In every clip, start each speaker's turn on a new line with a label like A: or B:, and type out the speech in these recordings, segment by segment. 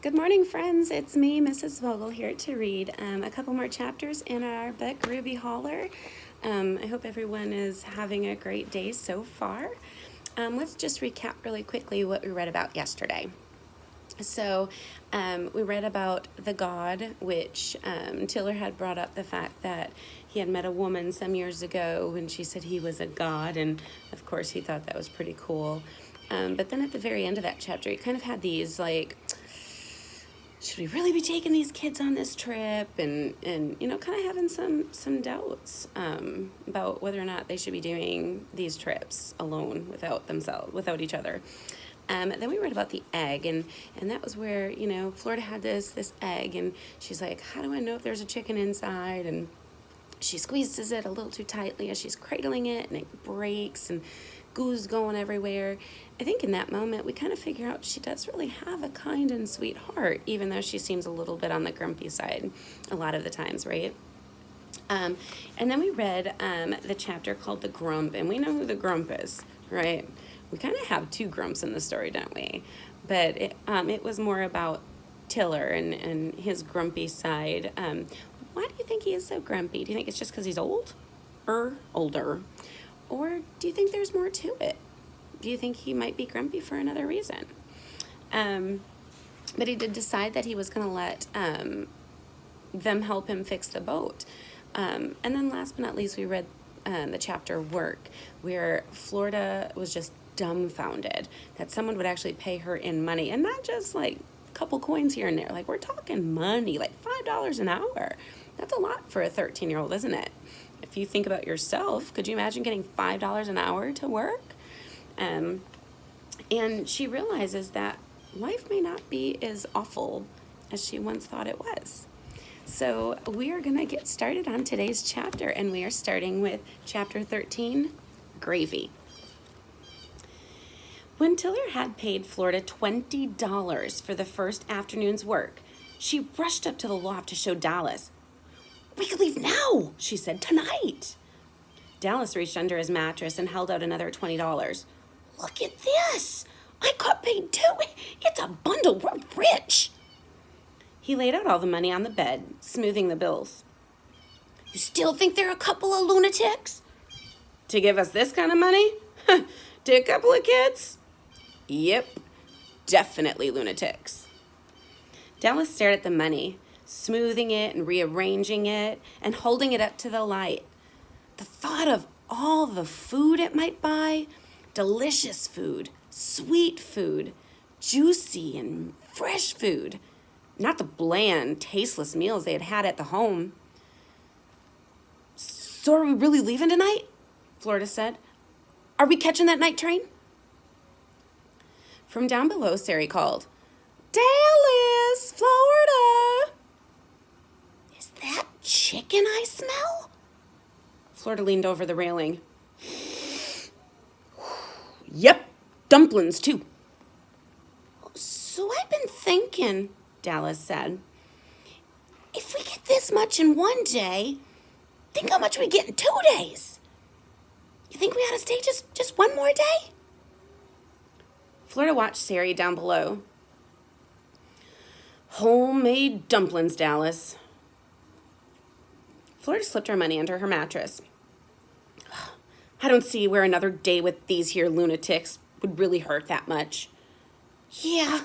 A: Good morning, friends. It's me, Mrs. Vogel, here to read a couple more chapters in our book, Ruby Holler. I hope everyone is having a great day so far. Let's just recap really quickly what we read about yesterday. So we read about the god, which Tiller had brought up the fact that he had met a woman some years ago and she said he was a god, and of course he thought that was pretty cool. But then at the very end of that chapter, he kind of had these like, should we really be taking these kids on this trip? And kind of having some doubts about whether or not they should be doing these trips alone without each other. Then we read about the egg, and that was where, Florida had this egg, and she's like, how do I know if there's a chicken inside? And she squeezes it a little too tightly as she's cradling it, and it breaks, and goo's going everywhere. I think in that moment we kind of figure out she does really have a kind and sweet heart, even though she seems a little bit on the grumpy side a lot of the times, right? And then we read the chapter called The Grump, and we know who the Grump is, right? We kind of have two Grumps in the story, don't we? But it was more about Tiller and his grumpy side. Why do you think he is so grumpy? Do you think it's just because he's older? Or do you think there's more to it? Do you think he might be grumpy for another reason? But he did decide that he was going to let them help him fix the boat. And then last but not least, we read the chapter Work, where Florida was just dumbfounded that someone would actually pay her in money, and not just like a couple coins here and there. Like, we're talking money, like $5 an hour. That's a lot for a 13-year-old, isn't it? If you think about yourself, could you imagine getting $5 an hour to work? And she realizes that life may not be as awful as she once thought it was. So we are going to get started on today's chapter, and we are starting with chapter 13, Gravy. When Tiller had paid Florida $20 for the first afternoon's work, she rushed up to the loft to show Dallas. "We could leave now," she said, "tonight." Dallas reached under his mattress and held out another $20. "Look at this. I got paid too. It's a bundle. We're rich." He laid out all the money on the bed, smoothing the bills. "You still think they're a couple of lunatics?" "To give us this kind of money? To a couple of kids?" "Yep, definitely lunatics." Dallas stared at the money, smoothing it and rearranging it and holding it up to the light. The thought of all the food it might buy, delicious food, sweet food, juicy and fresh food, not the bland, tasteless meals they had had at the home. "So are we really leaving tonight?" Florida said. "Are we catching that night train?" From down below, Sari called, "Dallas, Florida!" "Is that chicken I smell?" Florida leaned over the railing. "Yep, dumplings too." "So I've been thinking," Dallas said, "if we get this much in one day, think how much we get in 2 days. You think we ought to stay just one more day?" Florida watched Sari down below. "Homemade dumplings, Dallas." Florida slipped her money under her mattress. "I don't see where another day with these here lunatics would really hurt that much." "Yeah,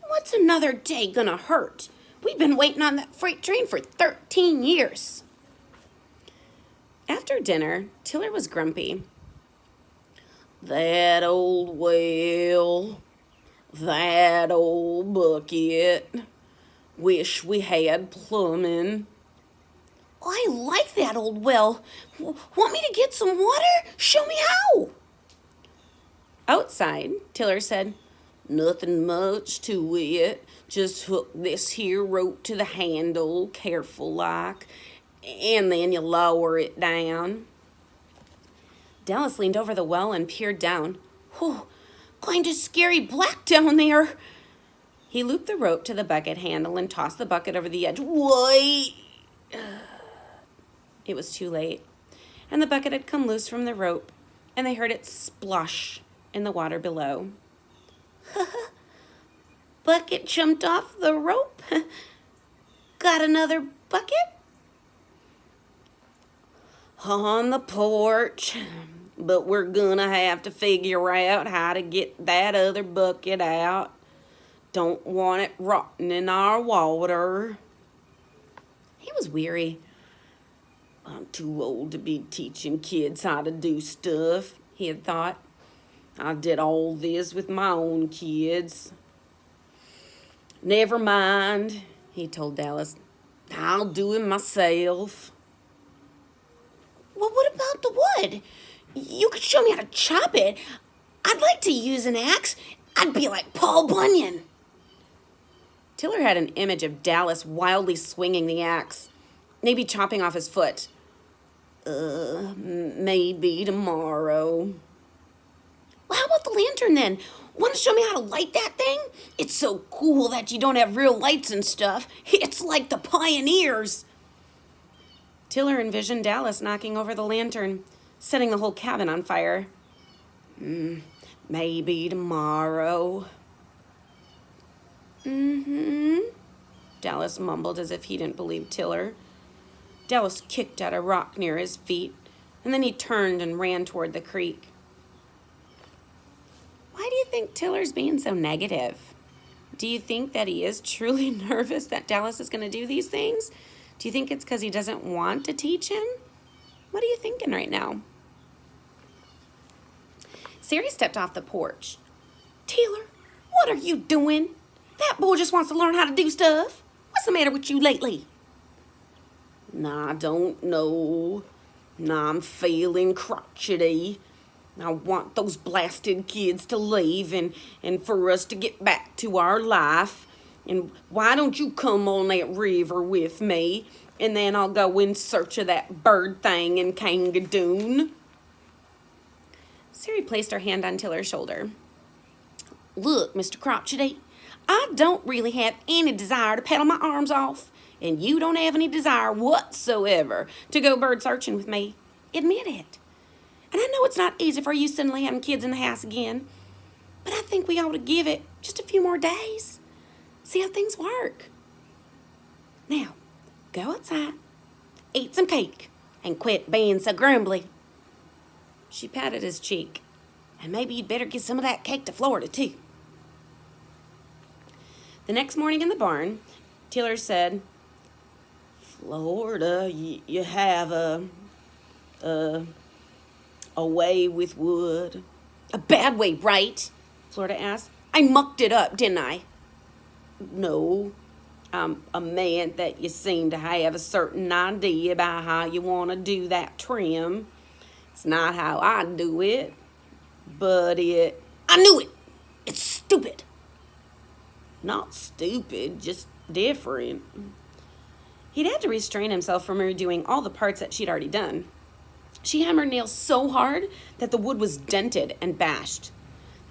A: what's another day gonna hurt? We've been waiting on that freight train for 13 years. After dinner, Tiller was grumpy. "That old well, that old bucket. Wish we had plumbing." "I like that old well. Want me to get some water? Show me how." Outside, Tiller said, "Nothing much to it. Just hook this here rope to the handle, careful like, and then you lower it down." Dallas leaned over the well and peered down. "Oh, kind of scary black down there." He looped the rope to the bucket handle and tossed the bucket over the edge. "Wait!" It was too late, and the bucket had come loose from the rope, and they heard it splosh in the water below. bucket jumped off the rope. Got another bucket? On the porch, but we're gonna have to figure out how to get that other bucket out. Don't want it rotting in our water. He was weary. I'm too old to be teaching kids how to do stuff, he had thought. I did all this with my own kids. Never mind, he told Dallas. I'll do it myself. Well, what about the wood? You could show me how to chop it. I'd like to use an axe. I'd be like Paul Bunyan. Tiller had an image of Dallas wildly swinging the axe, maybe chopping off his foot. Maybe tomorrow. Well, how about the lantern then? Want to show me how to light that thing? It's so cool that you don't have real lights and stuff. It's like the pioneers. Tiller envisioned Dallas knocking over the lantern, setting the whole cabin on fire. Maybe tomorrow. Dallas mumbled as if he didn't believe Tiller. Dallas kicked at a rock near his feet, and then he turned and ran toward the creek. Why do you think Tiller's being so negative? Do you think that he is truly nervous that Dallas is going to do these things? Do you think it's because he doesn't want to teach him? What are you thinking right now? Sari stepped off the porch. Tiller, what are you doing? That boy just wants to learn how to do stuff. What's the matter with you lately? I don't know. I'm feeling crotchety. I want those blasted kids to leave and for us to get back to our life. And why don't you come on that river with me? And then I'll go in search of that bird thing in Kangadoon. Sari placed her hand on Tiller's shoulder. Look, Mr. Crotchety, I don't really have any desire to pedal my arms off. And you don't have any desire whatsoever to go bird searching with me. Admit it. And I know it's not easy for you suddenly having kids in the house again. But I think we ought to give it just a few more days. See how things work. Now, go outside, eat some cake, and quit being so grumbly. She patted his cheek. And maybe you'd better give some of that cake to Florida, too. The next morning in the barn, Tiller said, Florida, you have a way with wood. A bad way, right? Florida asked. I mucked it up, didn't I? No. A man that you seem to have a certain idea about how you want to do that trim. It's not how I do it, but I knew it! It's stupid! Not stupid, just different. He'd had to restrain himself from redoing all the parts that she'd already done. She hammered nails so hard that the wood was dented and bashed.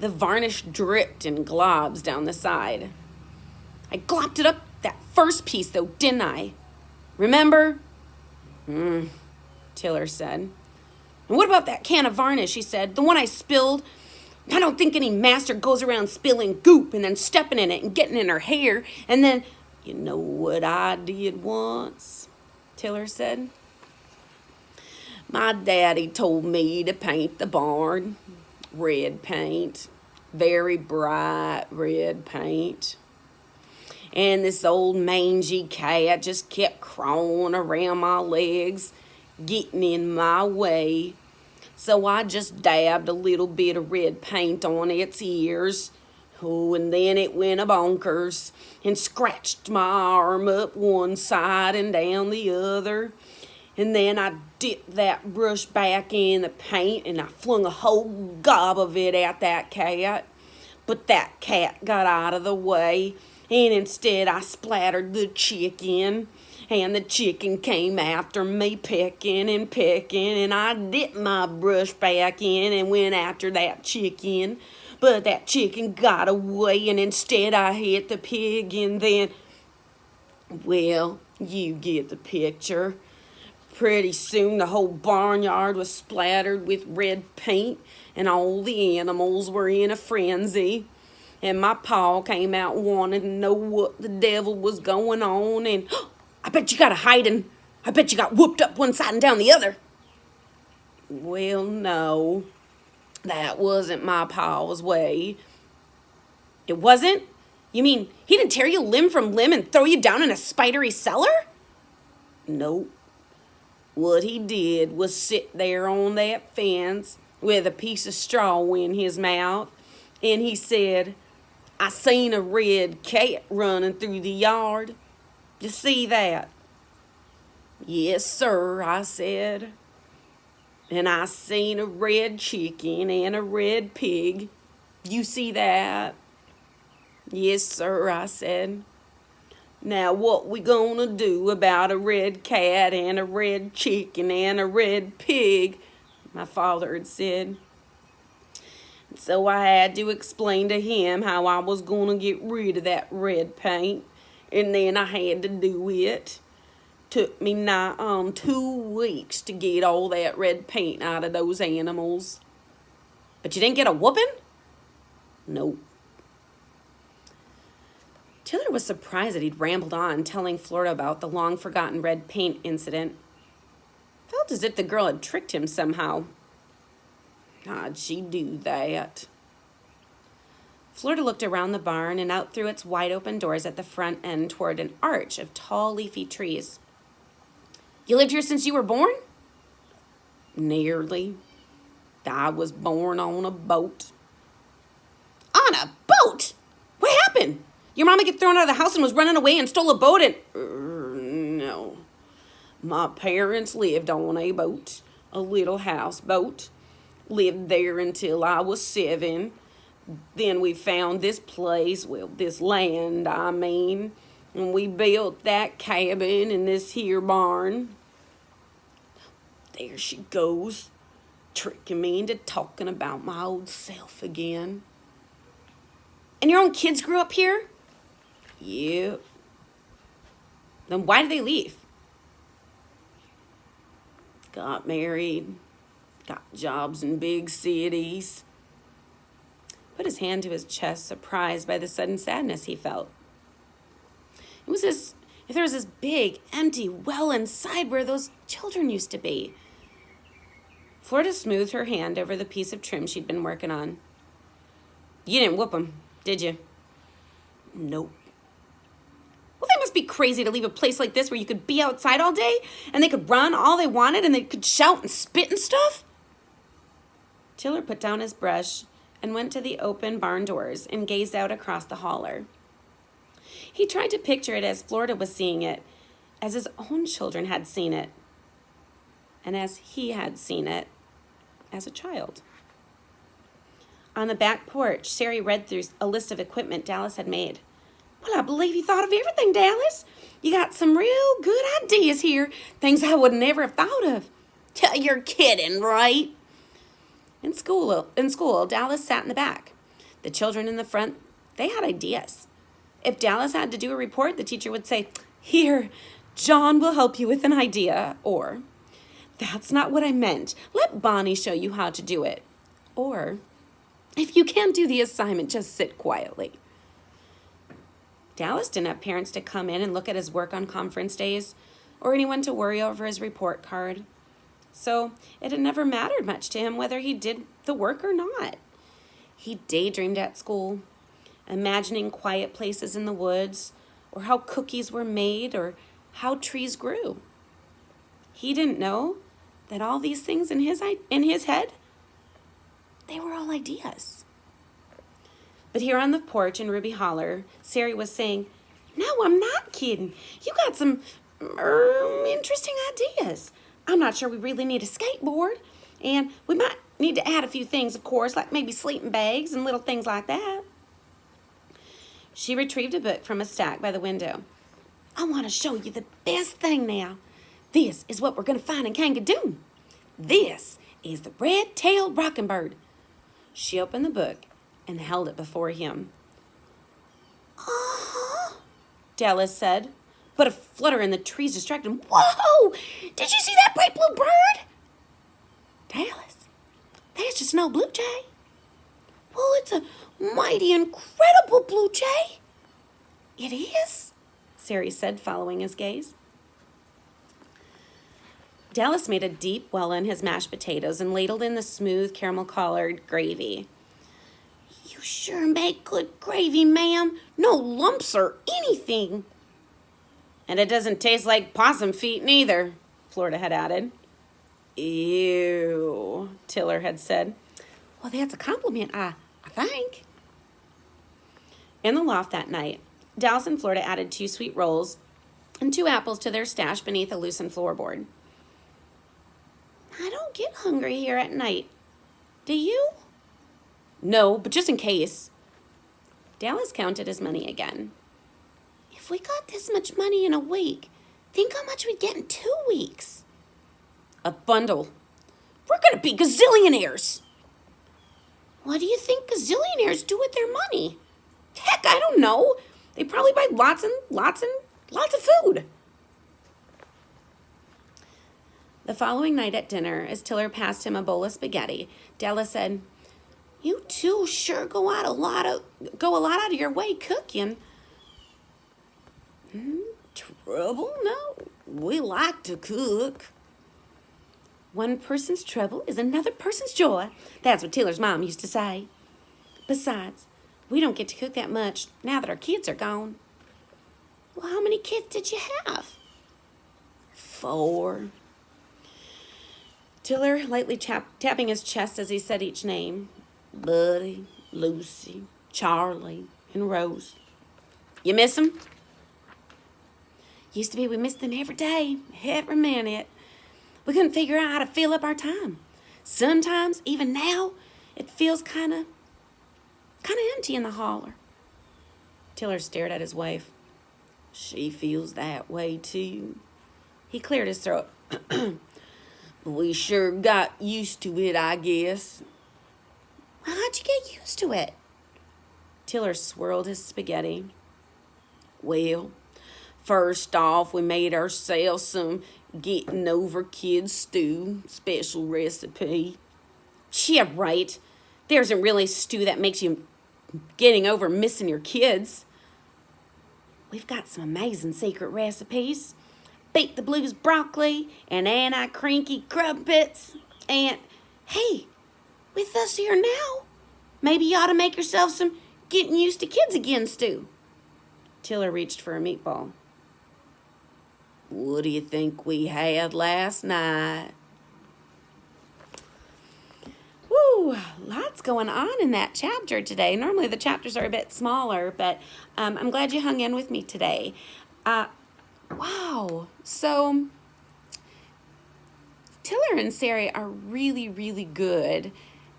A: The varnish dripped in globs down the side. I glopped it up that first piece, though, didn't I? Remember? Tiller said. And what about that can of varnish, he said, the one I spilled? I don't think any master goes around spilling goop and then stepping in it and getting in her hair and then... You know what I did once? Tiller said. My daddy told me to paint the barn. Red paint. Very bright red paint. And this old mangy cat just kept crawling around my legs, getting in my way. So I just dabbed a little bit of red paint on its ears. Oh, and then it went a bonkers and scratched my arm up one side and down the other. And then I dipped that brush back in the paint and I flung a whole gob of it at that cat. But that cat got out of the way and instead I splattered the chicken. And the chicken came after me pecking and pecking and I dipped my brush back in and went after that chicken. But that chicken got away and instead I hit the pig and then, well, you get the picture. Pretty soon the whole barnyard was splattered with red paint and all the animals were in a frenzy. And my pa came out wanting to know what the devil was going on, and I bet you got a hiding. I bet you got whooped up one side and down the other. Well, no, that wasn't my pa's way. It wasn't? You mean he didn't tear you limb from limb and throw you down in a spidery cellar? Nope. What he did was sit there on that fence with a piece of straw in his mouth, and he said, I seen a red cat running through the yard. You see that? Yes, sir, I said. And I seen a red chicken and a red pig. You see that? Yes, sir, I said. Now what we gonna do about a red cat and a red chicken and a red pig? My father had said. So I had to explain to him how I was gonna get rid of that red paint, and then I had to do it. Took me nigh on 2 weeks to get all that red paint out of those animals. But you didn't get a whooping? Nope. Tiller was surprised that he'd rambled on, telling Florida about the long-forgotten red paint incident. Felt as if the girl had tricked him somehow. How'd she do that? Florida looked around the barn and out through its wide-open doors at the front end toward an arch of tall, leafy trees. You lived here since you were born? Nearly. I was born on a boat. On a boat? What happened? Your mama get thrown out of the house and was running away and stole a boat and... No. My parents lived on a boat, a little houseboat. Lived there until I was 7. Then we found this place, well, this land, I mean. And we built that cabin in this here barn. There she goes, tricking me into talking about my old self again. And your own kids grew up here? Yep. Then why did they leave? Got married, got jobs in big cities. Put his hand to his chest, surprised by the sudden sadness he felt. It was as if there was this big, empty well inside where those children used to be. Florida smoothed her hand over the piece of trim she'd been working on. You didn't whoop them, did you? Nope. Well, they must be crazy to leave a place like this where you could be outside all day and they could run all they wanted and they could shout and spit and stuff. Tiller put down his brush and went to the open barn doors and gazed out across the holler. He tried to picture it as Florida was seeing it, as his own children had seen it, and as he had seen it as a child. On the back porch, Sari read through a list of equipment Dallas had made. Well, I believe you thought of everything, Dallas. You got some real good ideas here, things I would never have thought of. You're kidding, right? In school, Dallas sat in the back. The children in the front, they had ideas. If Dallas had to do a report, the teacher would say, Here, John will help you with an idea. Or, that's not what I meant. Let Bonnie show you how to do it. Or, if you can't do the assignment, just sit quietly. Dallas didn't have parents to come in and look at his work on conference days, or anyone to worry over his report card. So it had never mattered much to him whether he did the work or not. He daydreamed at school, imagining quiet places in the woods, or how cookies were made, or how trees grew. He didn't know that all these things in his head, they were all ideas. But here on the porch in Ruby Holler, Sari was saying, No, I'm not kidding. You got some interesting ideas. I'm not sure we really need a skateboard, and we might need to add a few things, of course, like maybe sleeping bags and little things like that. She retrieved a book from a stack by the window. I want to show you the best thing now. This is what we're going to find in Kangadoon. This is the red-tailed rocking bird. She opened the book and held it before him. Uh-huh, Dallas said, but a flutter in the trees distracted him. Whoa! Did you see that bright blue bird? Dallas, that's just an old blue jay. "Oh, it's a mighty incredible blue jay." "It is," Sari said, following his gaze. Dallas made a deep well in his mashed potatoes and ladled in the smooth caramel-colored gravy. "You sure make good gravy, ma'am. No lumps or anything." "And it doesn't taste like possum feet neither," Florida had added. "Ew," Tiller had said. "Well, that's a compliment, I think." In the loft that night, Dallas and Florida added 2 sweet rolls and 2 apples to their stash beneath a loosened floorboard. "I don't get hungry here at night. Do you?" "No, but just in case." Dallas counted his money again. "If we got this much money in a week, think how much we'd get in 2 weeks. "A bundle. We're going to be gazillionaires." "What do you think gazillionaires do with their money?" "Heck, I don't know. They probably buy lots and lots and lots of food." The following night at dinner, as Tiller passed him a bowl of spaghetti, Dallas said, "You two sure go a lot out of your way cooking." "Trouble? No, we like to cook." "One person's trouble is another person's joy. That's what Tiller's mom used to say. Besides, we don't get to cook that much now that our kids are gone." "Well, how many kids did you have?" "4. Tiller lightly tapping his chest as he said each name. "Buddy, Lucy, Charlie, and Rose." "You miss them?" "Used to be we missed them every day, every minute. We couldn't figure out how to fill up our time. Sometimes, even now, it feels kind of empty in the holler." Tiller stared at his wife. "She feels that way, too." He cleared his throat. "We sure got used to it, I guess." "How'd you get used to it?" Tiller swirled his spaghetti. "Well, first off, we made ourselves some getting over kids stew, special recipe." "Yeah, right. There isn't really stew that makes you getting over missing your kids." "We've got some amazing secret recipes. Beat the blues broccoli and anti-cranky crumpets. And, hey, with us here now, maybe you ought to make yourself some getting used to kids again stew." Tiller reached for a meatball. "What do you think we had last night?" Woo, lots going on in that chapter today. Normally the chapters are a bit smaller, but I'm glad you hung in with me today. Wow. So Tiller and Sari are really, really good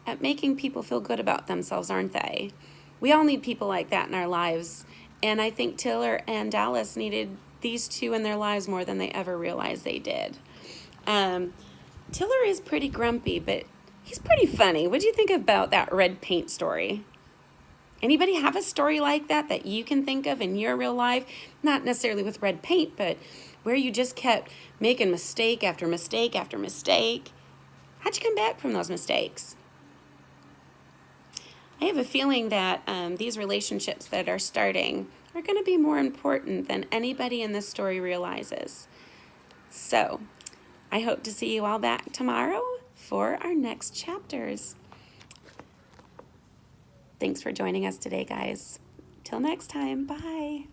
A: at making people feel good about themselves, aren't they? We all need people like that in our lives. And I think Tiller and Dallas needed these 2 in their lives more than they ever realized they did. Tiller is pretty grumpy, but he's pretty funny. What do you think about that red paint story? Anybody have a story like that you can think of in your real life? Not necessarily with red paint, but where you just kept making mistake after mistake after mistake. How'd you come back from those mistakes? I have a feeling that these relationships that are starting are going to be more important than anybody in this story realizes. So, I hope to see you all back tomorrow for our next chapters. Thanks for joining us today, guys. Till next time, bye.